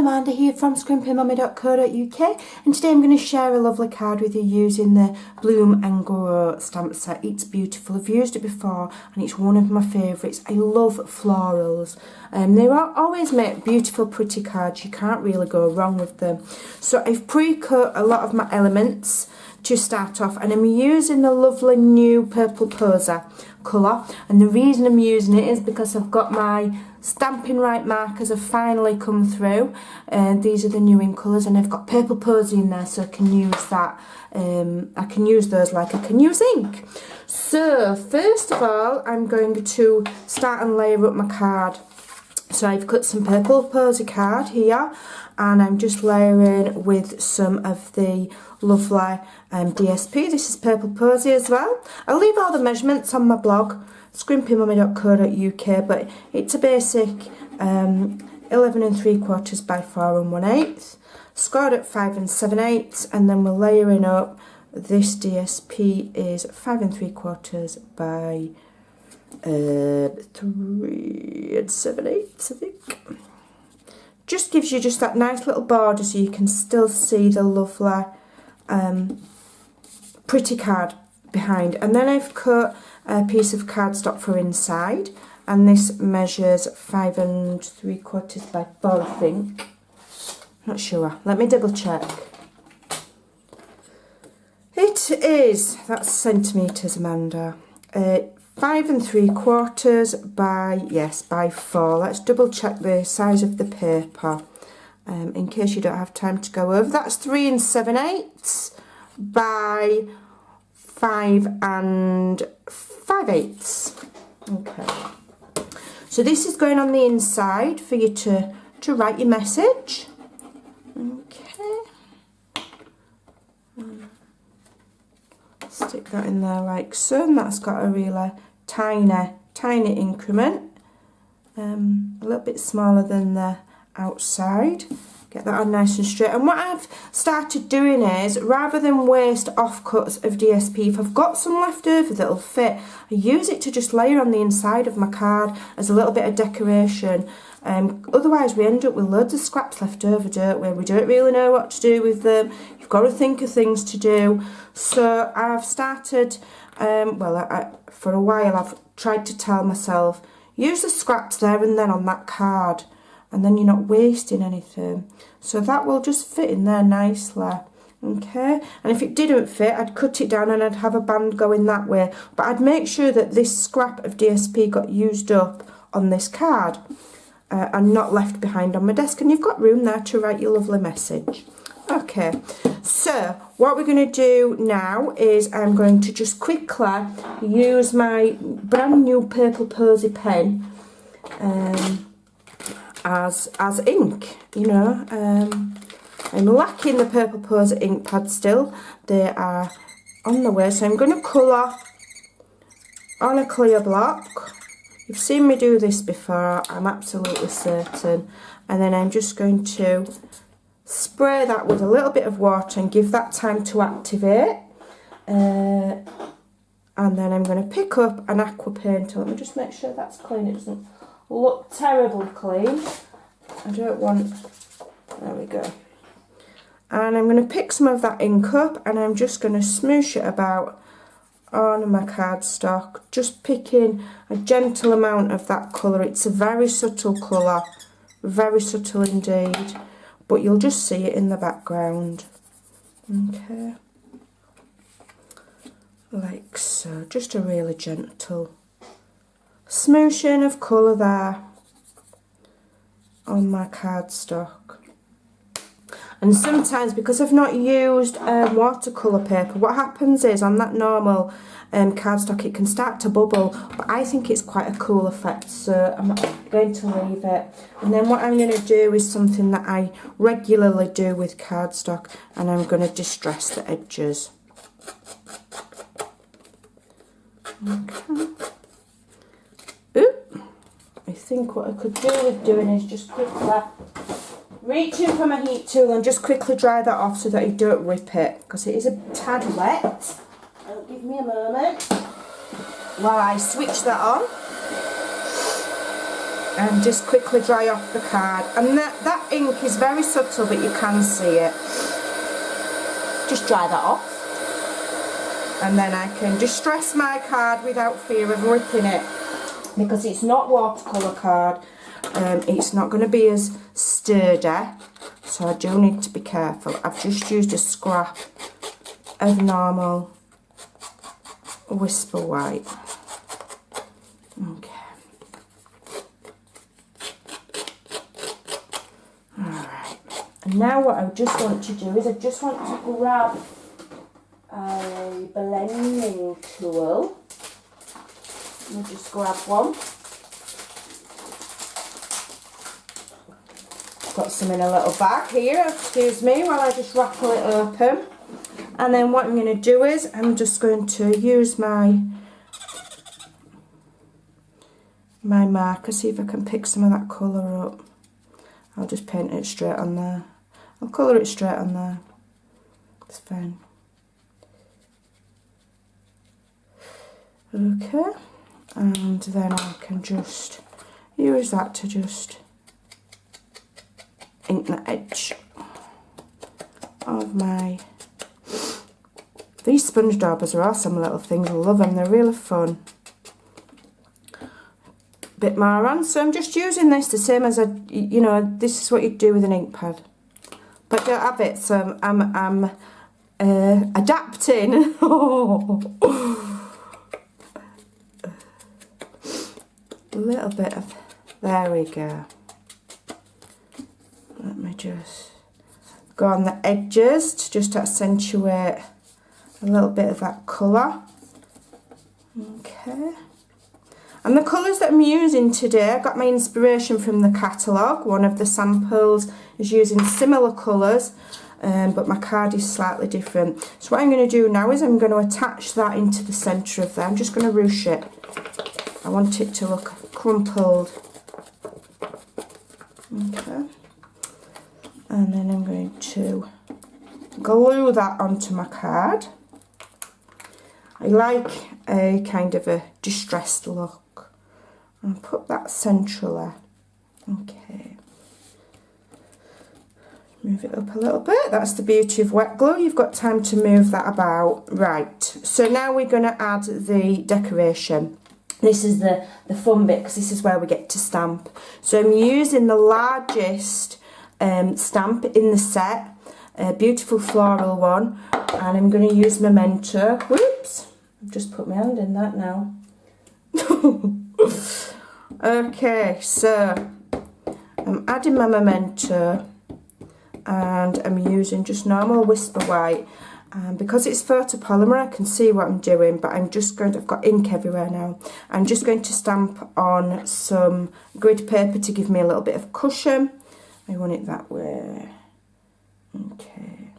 Amanda here from Scrimpingmommy.co.uk, and today I'm going to share a lovely card with you using the Bloom and Grow stamp set. It's beautiful. I've used it before and it's one of my favourites. I love florals. They always make beautiful pretty cards. You can't really go wrong with them. So I've pre-cut a lot of my elements to start off, and I'm using the lovely new Purple Poser colour, and the reason I'm using it is because I've got my Stampin' Right markers have finally come through, and these are the new in colours, and I've got Purple Posy in there, so I can use that. I can use those like I can use ink. So first of all, I'm going to start and layer up my card. So I've cut some Purple Posy card here, and I'm just layering with some of the lovely DSP. This is Purple Posy as well. I'll leave all the measurements on my blog, Scrimpingmommy.co.uk, but it's a basic 11 3/4 by 4 1/8, scored at 5 7/8, and then we're layering up. This DSP is 5 3/4 by 3 7/8, I think. Just gives you just that nice little border so you can still see the lovely pretty card behind. And then I've cut a piece of cardstock for inside, and this measures 5 3/4 by 4, I think. Not sure. Let me double check. It is, that's centimetres, Amanda. 5 3/4 by, yes, by 4. Let's double check the size of the paper in case you don't have time to go over. That's 3 7/8 by 5 5/8. Okay. So this is going on the inside for you to write your message. Okay. Stick that in there like so, and that's got a really tiny increment, a little bit smaller than the outside. Get that on nice and straight. And what I've started doing is, rather than waste offcuts of DSP, if I've got some left over that'll fit, I use it to just layer on the inside of my card as a little bit of decoration. Otherwise we end up with loads of scraps left over, don't we? We don't really know what to do with them. You've got to think of things to do. So I've started, for a while I've tried to tell myself, use the scraps there and then on that card, and then you're not wasting anything. So that will just fit in there nicely. Okay, and if it didn't fit, I'd cut it down and I'd have a band going that way, but I'd make sure that this scrap of DSP got used up on this card and not left behind on my desk, and you've got room there to write your lovely message. Okay, so what we're going to do now is I'm going to just quickly use my brand new Purple Posy pen as ink, you know. I'm lacking the Purple Posy ink pad still. They are on the way, so I'm going to colour on a clear block. You've seen me do this before, I'm absolutely certain. And then I'm just going to spray that with a little bit of water and give that time to activate. And then I'm going to pick up an aqua paint. Let me just make sure that's clean. It doesn't look terribly clean. I don't want... There we go. And I'm going to pick some of that ink up, and I'm just going to smoosh it about on my cardstock, just picking a gentle amount of that colour. It's a very subtle colour, very subtle indeed, but you'll just see it in the background. Okay, like so, just a really gentle smooshing of colour there on my cardstock. And sometimes, because I've not used watercolour paper, what happens is on that normal cardstock it can start to bubble, but I think it's quite a cool effect, so I'm going to leave it. And then what I'm going to do is something that I regularly do with cardstock, and I'm going to distress the edges. Okay. Oop. I think what I could do with doing is just quickly reach in for my heat tool and just quickly dry that off so that I don't rip it, because it is a tad wet. Give me a moment while I switch that on. and just quickly dry off the card. And that ink is very subtle, but you can see it. Just dry that off. And then I can distress my card without fear of ripping it, because it's not watercolour card. It's not going to be as sturdy, so I do need to be careful. I've just used a scrap of normal Whisper White. Okay. Alright. And now what I just want to do is I just want to grab a blending tool. I'll just grab one. Got some in a little bag here, excuse me, while I just rattle it open. And then what I'm going to do is I'm just going to use my marker, see if I can pick some of that colour up. I'll just paint it straight on there. I'll colour it straight on there. It's fine. Okay, and then I can just use that to just ink the edge of my... These sponge daubers are awesome little things. I love them, they're really fun. Bit more on, so I'm just using this the same as you know, this is what you'd do with an ink pad. But I don't have it, so I'm adapting. A little bit of, there we go. Let me just go on the edges to just accentuate a little bit of that colour. Okay. And the colours that I'm using today, I got my inspiration from the catalogue. One of the samples is using similar colours, but my card is slightly different. So what I'm going to do now is I'm going to attach that into the centre of there. I'm just going to ruche it. I want it to look crumpled. Okay. And then I'm going to glue that onto my card. I like a kind of a distressed look. And put that centrally. Okay. Move it up a little bit. That's the beauty of wet glue. You've got time to move that about. Right. So now we're going to add the decoration. This is the fun bit, because this is where we get to stamp. So I'm using the largest stamp in the set, a beautiful floral one, and I'm going to use Memento. Whoops, I've just put my hand in that now. Okay, so I'm adding my Memento, and I'm using just normal Whisper White. Because it's photopolymer, I can see what I'm doing, but I'm just going to, I've got ink everywhere now. I'm just going to stamp on some grid paper to give me a little bit of cushion. I want it that way. Okay.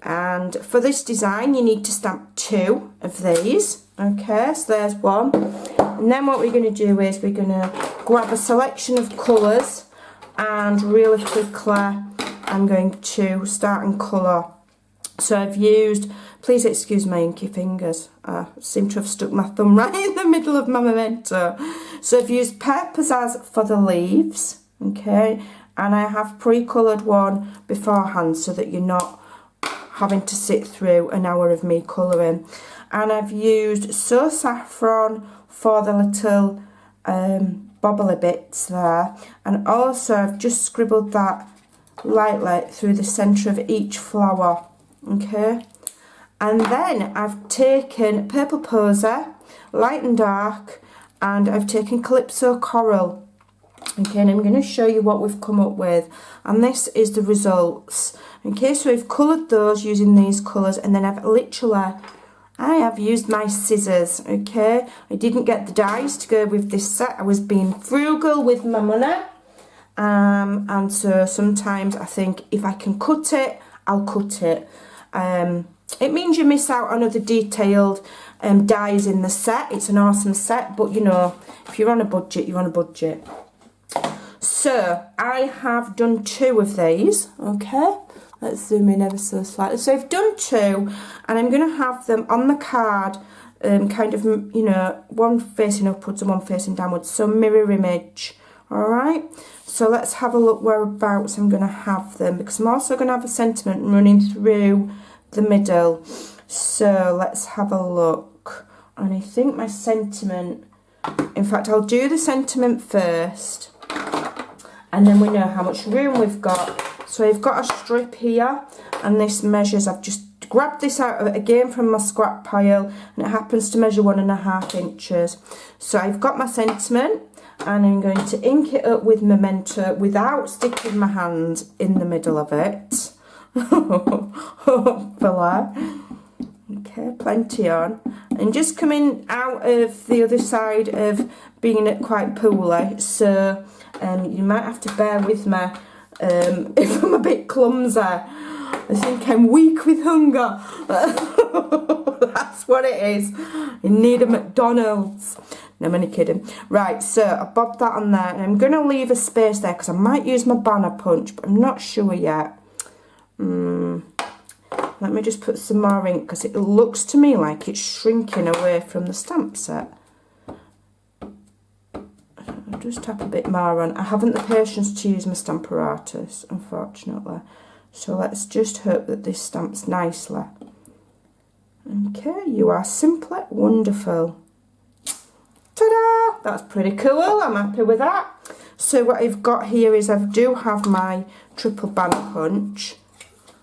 And for this design, you need to stamp 2 of these. Okay, so there's one. And then what we're going to do is we're going to grab a selection of colours, and really quickly I'm going to start and colour. So I've used, please excuse my inky fingers, I seem to have stuck my thumb right in the middle of my Memento. So I've used Pear Pizzazz for the leaves, okay, and I have pre-coloured one beforehand so that you're not having to sit through an hour of me colouring. And I've used So Saffron for the little bobbly bits there, and also I've just scribbled that lightly through the centre of each flower. Okay, and then I've taken Purple Posy, Light and Dark, and I've taken Calypso Coral. Okay, and I'm going to show you what we've come up with, and this is the results. Okay, so we've coloured those using these colours, and then I have used my scissors. Okay, I didn't get the dies to go with this set. I was being frugal with my money, and so sometimes I think if I can cut it, I'll cut it. It means you miss out on other detailed dies in the set. It's an awesome set, but you know, if you're on a budget, you're on a budget. So I have done 2 of these. Okay, let's zoom in ever so slightly. So I've done 2, and I'm going to have them on the card, kind of, you know, one facing upwards and one facing downwards. So mirror image Alright, so let's have a look whereabouts I'm going to have them, because I'm also going to have a sentiment running through the middle. So let's have a look. And I think my sentiment, in fact I'll do the sentiment first, and then we know how much room we've got. So I've got a strip here, and this measures, I've just grabbed this out again from my scrap pile, and it happens to measure 1.5 inches. So I've got my sentiment, and I'm going to ink it up with Memento without sticking my hand in the middle of it. Hopefully. Okay, plenty on. And just coming out of the other side of being quite pooly, so you might have to bear with me if I'm a bit clumsy. I think I'm weak with hunger. That's what it is. You need a McDonald's. No, I'm only kidding. Right, so I bobbed that on there, and I'm going to leave a space there because I might use my banner punch, but I'm not sure yet. Let me just put some more ink, because it looks to me like it's shrinking away from the stamp set. I'll just tap a bit more on. I haven't the patience to use my Stamparatus, unfortunately. So let's just hope that this stamps nicely. Okay, you are simply wonderful. Ta-da! That's pretty cool. I'm happy with that. So what I've got here is I do have my triple banner punch.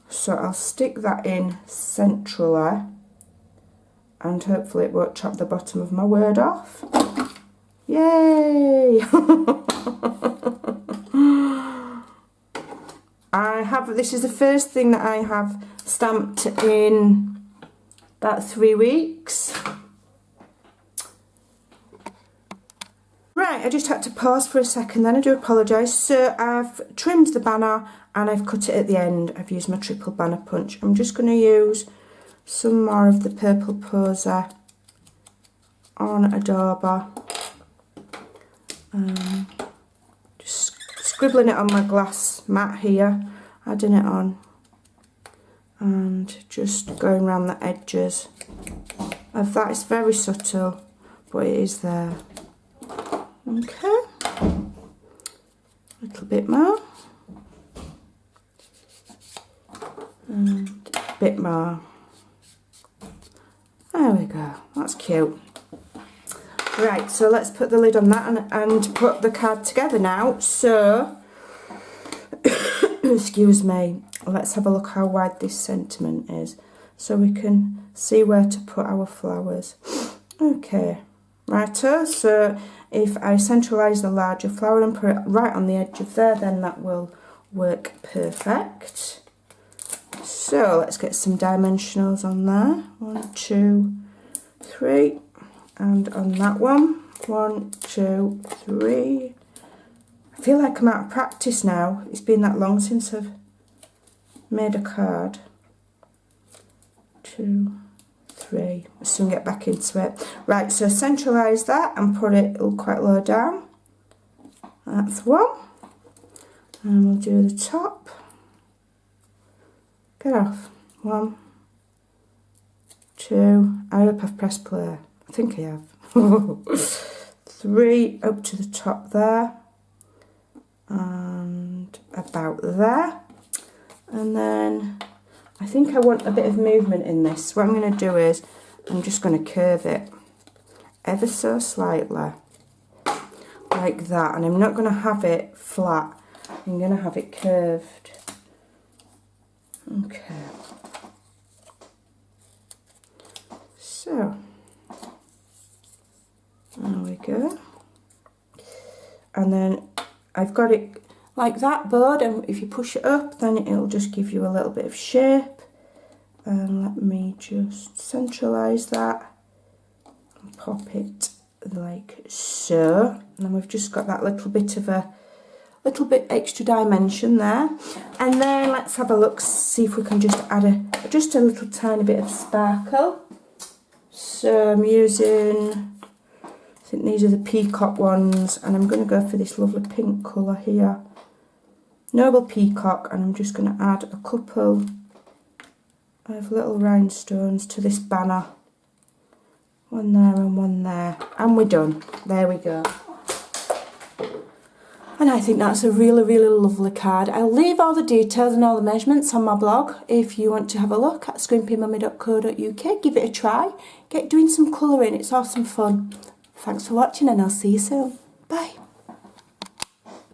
So I'll stick that in centrally, and hopefully it won't chop the bottom of my word off. Yay! This is the first thing that I have stamped in about 3 weeks. Right, I just had to pause for a second then, I do apologise. So I've trimmed the banner and I've cut it at the end. I've used my triple banner punch. I'm just going to use some more of the purple poser on a dauber. Just scribbling it on my glass mat here, adding it on, and just going around the edges of that. It's very subtle, but it is there. Okay, a little bit more, and a bit more. There we go, that's cute. Right, so let's put the lid on that and put the card together now. So, excuse me, let's have a look how wide this sentiment is, so we can see where to put our flowers. Okay, righto, so if I centralise the larger flower and put it right on the edge of there, then that will work perfect. So let's get some dimensionals on there. 1, 2, 3. And on that one, 1, 2, 3. I feel like I'm out of practice now. It's been that long since I've made a card. 2, 3. I'll soon get back into it. Right, so centralise that and put it quite low down. That's one. And we'll do the top. Get off. 1, 2. I hope I've pressed play. I think I have. 3 up to the top there, and about there, and then I think I want a bit of movement in this. What I'm going to do is I'm just going to curve it ever so slightly like that, and I'm not going to have it flat, I'm going to have it curved. Okay, so there we go. And then I've got it like that board, and if you push it up then it'll just give you a little bit of shape. And let me just centralise that and pop it like so. And then we've just got that little bit extra dimension there. And then let's have a look, see if we can just add just a little tiny bit of sparkle. So I'm using, I think these are the peacock ones, and I'm going to go for this lovely pink colour here, Noble Peacock, and I'm just going to add a couple of little rhinestones to this banner. One there and one there, and we're done. There we go. And I think that's a really, really lovely card. I'll leave all the details and all the measurements on my blog if you want to have a look at scrimpingmommy.co.uk. Give it a try. Get doing some colouring. It's awesome fun. Thanks for watching and I'll see you soon.